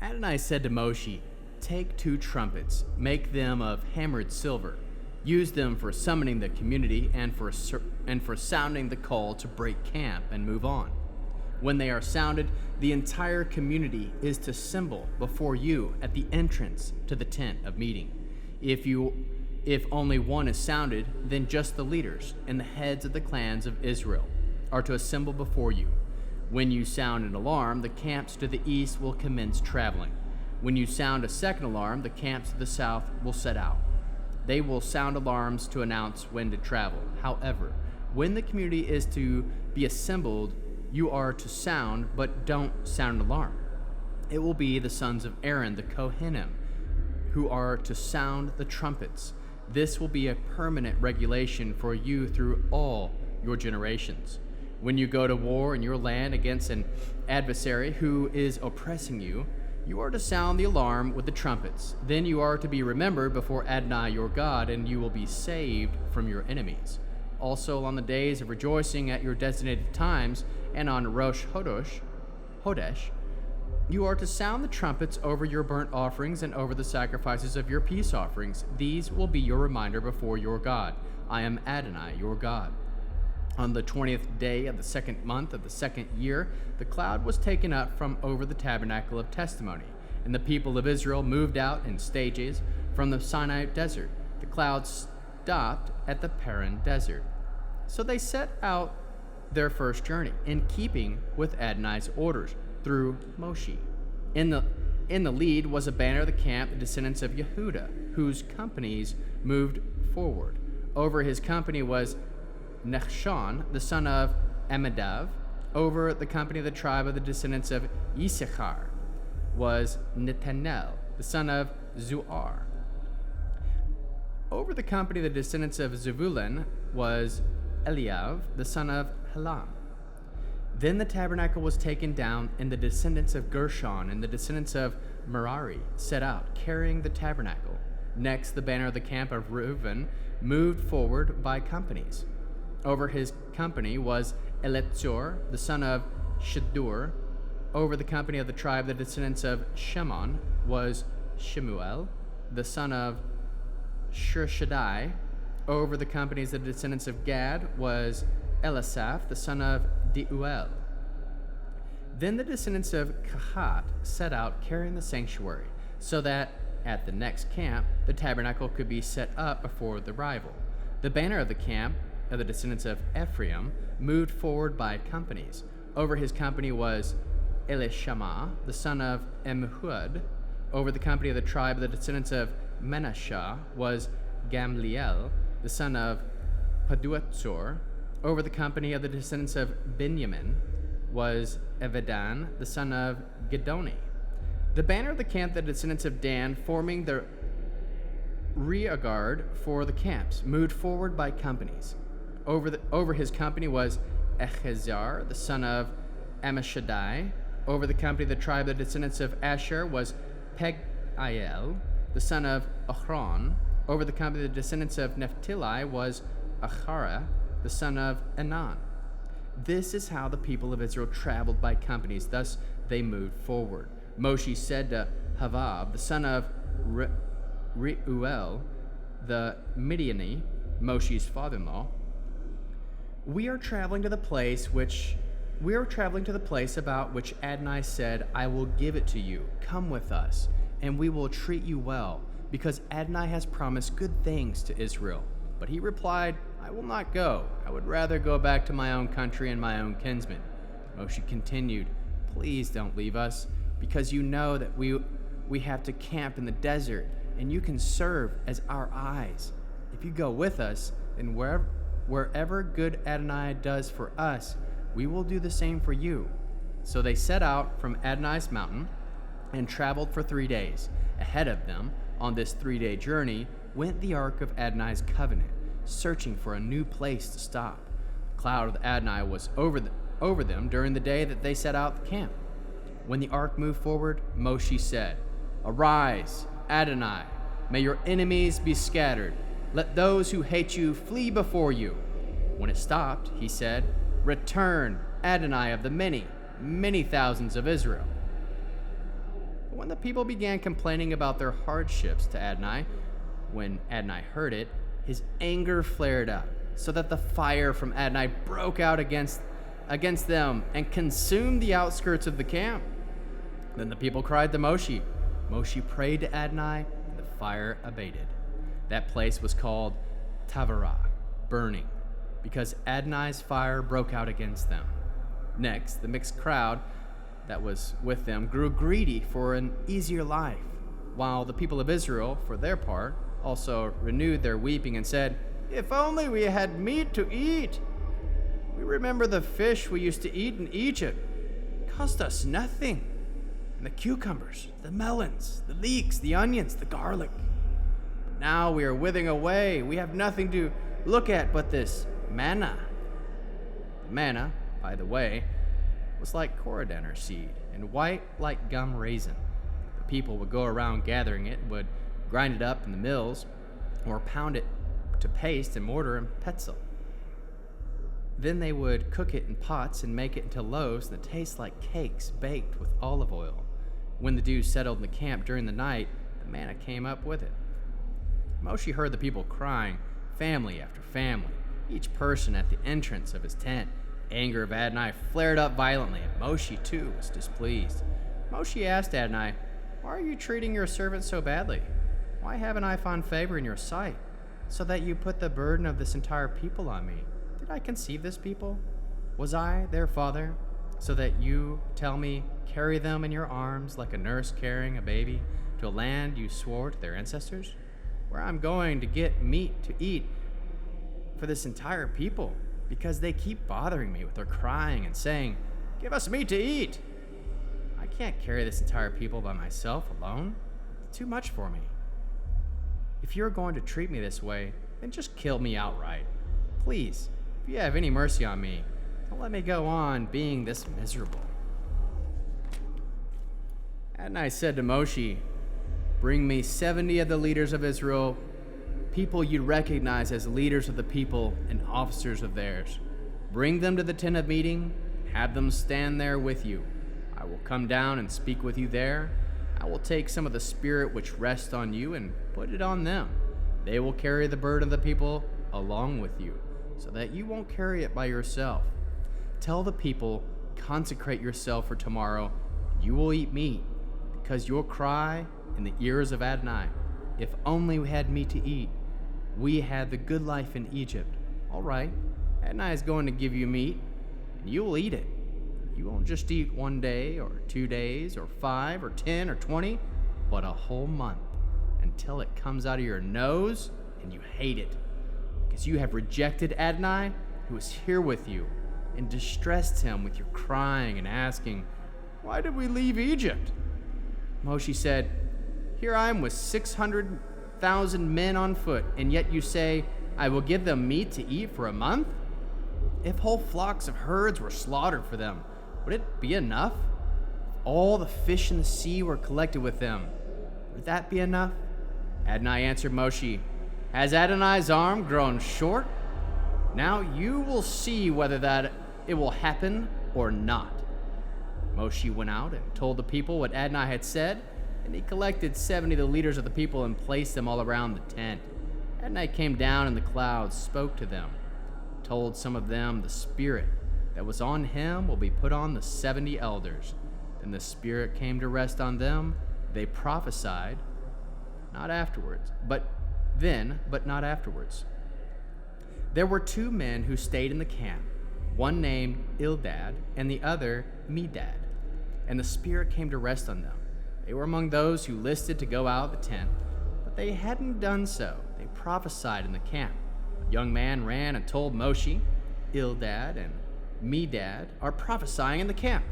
Adonai said to Moshe, "Take 2 trumpets, make them of hammered silver. Use them for summoning the community and for sounding the call to break camp and move on. When they are sounded, the entire community is to assemble before you at the entrance to the tent of meeting. If only one is sounded, then just the leaders and the heads of the clans of Israel are to assemble before you. When you sound an alarm, the camps to the east will commence traveling. When you sound a second alarm, the camps to the south will set out. They will sound alarms to announce when to travel. However, when the community is to be assembled, you are to sound, but don't sound an alarm. It will be the sons of Aaron, the Kohanim, who are to sound the trumpets. This will be a permanent regulation for you through all your generations. When you go to war in your land against an adversary who is oppressing you, you are to sound the alarm with the trumpets. Then you are to be remembered before Adonai your God, and you will be saved from your enemies. Also on the days of rejoicing at your designated times, and on Rosh Hodesh, you are to sound the trumpets over your burnt offerings and over the sacrifices of your peace offerings. These will be your reminder before your God. I am Adonai your God. On the 20th day of the 2nd month of the 2nd year, the cloud was taken up from over the tabernacle of testimony, and the people of Israel moved out in stages from the Sinai desert. The cloud stopped at the Paran desert. So they set out their first journey, in keeping with Adonai's orders, through Moshe. In the lead was a banner of the camp, the descendants of Yehuda, whose companies moved forward. Over his company was Nechshon, the son of Amminadab. Over the company of the tribe of the descendants of Issachar was Netanel, the son of Zuar. Over the company of the descendants of Zebulun was Eliav, the son of Helon. Then the tabernacle was taken down, and the descendants of Gershon and the descendants of Merari set out, carrying the tabernacle. Next, the banner of the camp of Reuben moved forward by companies. Over his company was Elitzur, the son of Shedeur. Over the company of the tribe, the descendants of Shimon, was Shemuel, the son of Shurshadai. Over the companies of the descendants of Gad was Elisaph, the son of Deuel. Then the descendants of Kahat set out carrying the sanctuary, so that at the next camp the tabernacle could be set up before the rival. The banner of the camp of the descendants of Ephraim moved forward by companies. Over his company was Elishama, the son of Amihud. Over the company of the tribe of the descendants of Manasseh was Gamliel, the son of Paduatsor. Over the company of the descendants of Benjamin was Evedan, the son of Gedoni. The banner of the camp, the descendants of Dan, forming the rear guard for the camps, moved forward by companies. Over his company was Echezar, the son of Ammishaddai. Over the company of the tribe of the descendants of Asher was Pegiel, the son of Achron. Over the company of the descendants of Naphtali was Achara, the son of Anan. This is how the people of Israel traveled by companies. Thus they moved forward. Moshe said to Havab, the son of Reuel, the Midiani, Moshe's father-in-law, we are traveling to the place about which Adonai said, I will give it to you. Come with us, and we will treat you well, because Adonai has promised good things to Israel. But he replied, I will not go. I would rather go back to my own country and my own kinsmen. Moshe continued, please don't leave us, because you know that we have to camp in the desert, and you can serve as our eyes. If you go with us, then wherever good Adonai does for us, we will do the same for you. So they set out from Adonai's mountain and traveled for 3 days. Ahead of them, on this 3-day journey, went the ark of Adonai's covenant, searching for a new place to stop. The cloud of Adonai was over them during the day that they set out the camp. When the ark moved forward, Moshe said, Arise, Adonai, may your enemies be scattered. Let those who hate you flee before you. When it stopped, he said, Return, Adonai of the many, many thousands of Israel. When when the people began complaining about their hardships to Adonai, when Adonai heard it, his anger flared up, so that the fire from Adonai broke out against them and consumed the outskirts of the camp. Then the people cried to Moshe. Moshe prayed to Adonai, and the fire abated. That place was called Tavarah, burning, because Adonai's fire broke out against them. Next, the mixed crowd that was with them grew greedy for an easier life, while the people of Israel, for their part, also renewed their weeping and said, "If only we had meat to eat! We remember the fish we used to eat in Egypt. It cost us nothing. And the cucumbers, the melons, the leeks, the onions, the garlic. But now we are withering away. We have nothing to look at but this manna." The manna, by the way, was like coriander seed and white like gum raisin. The people would go around gathering it, would grind it up in the mills, or pound it to paste in mortar and pestle. Then they would cook it in pots and make it into loaves that taste like cakes baked with olive oil. When the dew settled in the camp during the night, the manna came up with it. Moshe heard the people crying, family after family, each person at the entrance of his tent. Anger of Adonai flared up violently, and Moshe too was displeased. Moshe asked Adonai, "Why are you treating your servant so badly? Why haven't I found favor in your sight, so that you put the burden of this entire people on me? Did I conceive this people? Was I their father, so that you tell me, carry them in your arms like a nurse carrying a baby to a land you swore to their ancestors, where I'm going to get meat to eat for this entire people, because they keep bothering me with their crying and saying, 'Give us meat to eat.' I can't carry this entire people by myself alone. It's too much for me. If you're going to treat me this way, then just kill me outright. Please, if you have any mercy on me, don't let me go on being this miserable." Adonai said to Moshe, "Bring me 70 of the leaders of Israel, people you recognize as leaders of the people and officers of theirs. Bring them to the tent of meeting, have them stand there with you. I will come down and speak with you there. I will take some of the spirit which rests on you and put it on them. They will carry the burden of the people along with you, so that you won't carry it by yourself. Tell the people, consecrate yourself for tomorrow. You will eat meat, because your cry in the ears of Adonai, if only we had meat to eat. We had the good life in Egypt. All right, Adonai is going to give you meat, and you will eat it. You won't just eat 1 day or 2 days or 5 or 10 or 20, but a whole month, until it comes out of your nose and you hate it, because you have rejected Adonai, who is here with you, and distressed him with your crying and asking, 'Why did we leave Egypt?' Moshe said, 'Here I am with 600,000 men on foot, and yet you say, I will give them meat to eat for a month? If whole flocks of herds were slaughtered for them, would it be enough? If all the fish in the sea were collected with them, would that be enough?' Adonai answered Moshe, 'Has Adonai's arm grown short? Now you will see whether that it will happen or not.' Moshe went out and told the people what Adonai had said, and he collected 70 of the leaders of the people and placed them all around the tent. Adonai came down in the clouds, spoke to them, told some of them the spirit that was on him will be put on the 70 elders. Then the spirit came to rest on them. They prophesied, not afterwards, but not afterwards. There were 2 men who stayed in the camp, one named Eldad and the other Medad, and the spirit came to rest on them. They were among those who listed to go out of the tent, but they hadn't done so. They prophesied in the camp. A young man ran and told Moshe, 'Eldad and Medad are prophesying in the camp.'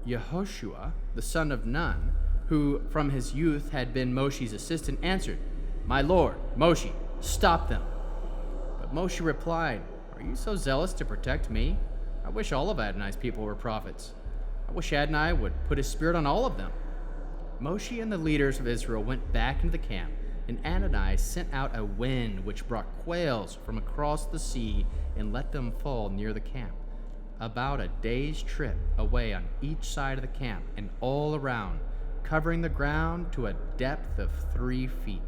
Yehoshua, the son of Nun, who from his youth had been Moshe's assistant, answered, 'My lord, Moshe, stop them.' But Moshe replied, 'Are you so zealous to protect me? I wish all of Adonai's people were prophets. I wish Adonai would put his spirit on all of them.' Moshe and the leaders of Israel went back into the camp, and Adonai sent out a wind which brought quails from across the sea and let them fall near the camp. about a day's trip away on each side of the camp and all around, covering the ground to a depth of 3 feet.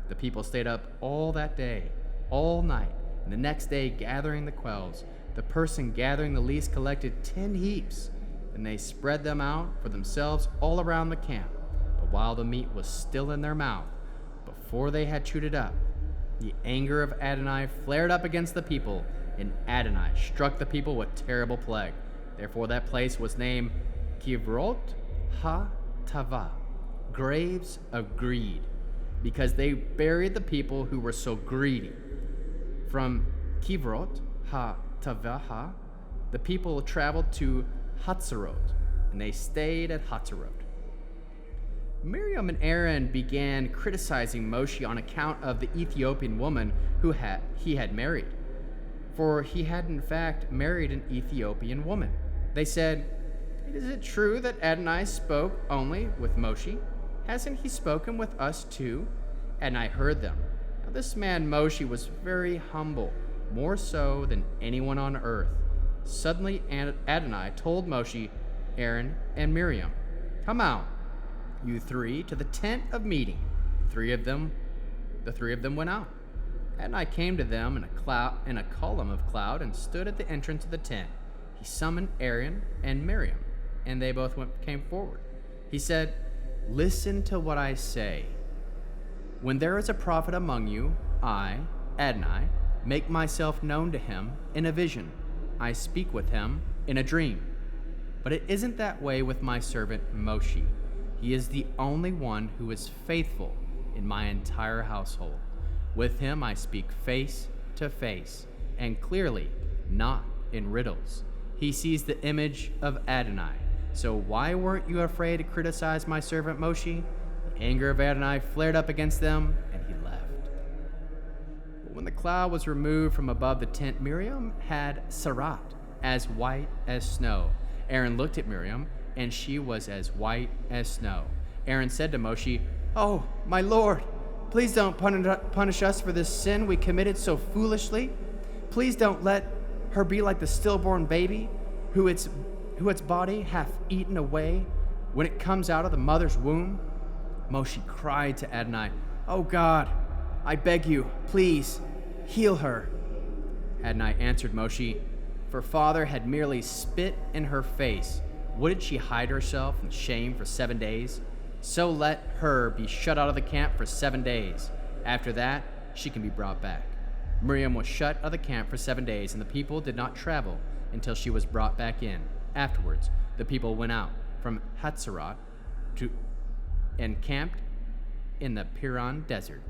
The people stayed up all that day, all night, and the next day gathering the quails. The person gathering the least collected 10 heaps, and they spread them out for themselves all around the camp. But while the meat was still in their mouth, before they had chewed it up, the anger of Adonai flared up against the people, and Adonai struck the people with terrible plague. Therefore that place was named Kivrot Ha-Tava, graves of greed, because they buried the people who were so greedy. From Kivrot Ha-Tavaha, the people traveled to Hatzerot, and they stayed at Hatzerot. Miriam and Aaron began criticizing Moshe on account of the Ethiopian woman who he had married, for he had in fact married an Ethiopian woman. They said, "Is it true that Adonai spoke only with Moshe? Hasn't he spoken with us too?" And I heard them. Now this man Moshe was very humble, more so than anyone on earth. Suddenly Adonai told Moshe, Aaron, and Miriam, "Come out, you three, to the tent of meeting." The three of them went out. Adonai came to them in a column of cloud and stood at the entrance of the tent. He summoned Aaron and Miriam, and they both came forward. He said, "Listen to what I say. When there is a prophet among you, I, Adonai, make myself known to him in a vision. I speak with him in a dream. But it isn't that way with my servant Moshe. He is the only one who is faithful in my entire household. With him I speak face to face and clearly, not in riddles. He sees the image of Adonai. So why weren't you afraid to criticize my servant Moshe?" The anger of Adonai flared up against them, and he left. But when the cloud was removed from above the tent, Miriam had sarat, as white as snow. Aaron looked at Miriam, and she was as white as snow. Aaron said to Moshe, "Oh, my Lord, please don't punish us for this sin we committed so foolishly. Please don't let her be like the stillborn baby who its body hath eaten away when it comes out of the mother's womb." Moshe cried to Adonai, "Oh God, I beg you, please, heal her." Adonai answered Moshe, "If her father had merely spit in her face, wouldn't she hide herself in shame for 7 days? So let her be shut out of the camp for 7 days. After that, she can be brought back." Miriam was shut out of the camp for 7 days, and the people did not travel until she was brought back in. Afterwards, the people went out from Hatzerot and camped in the Paran desert.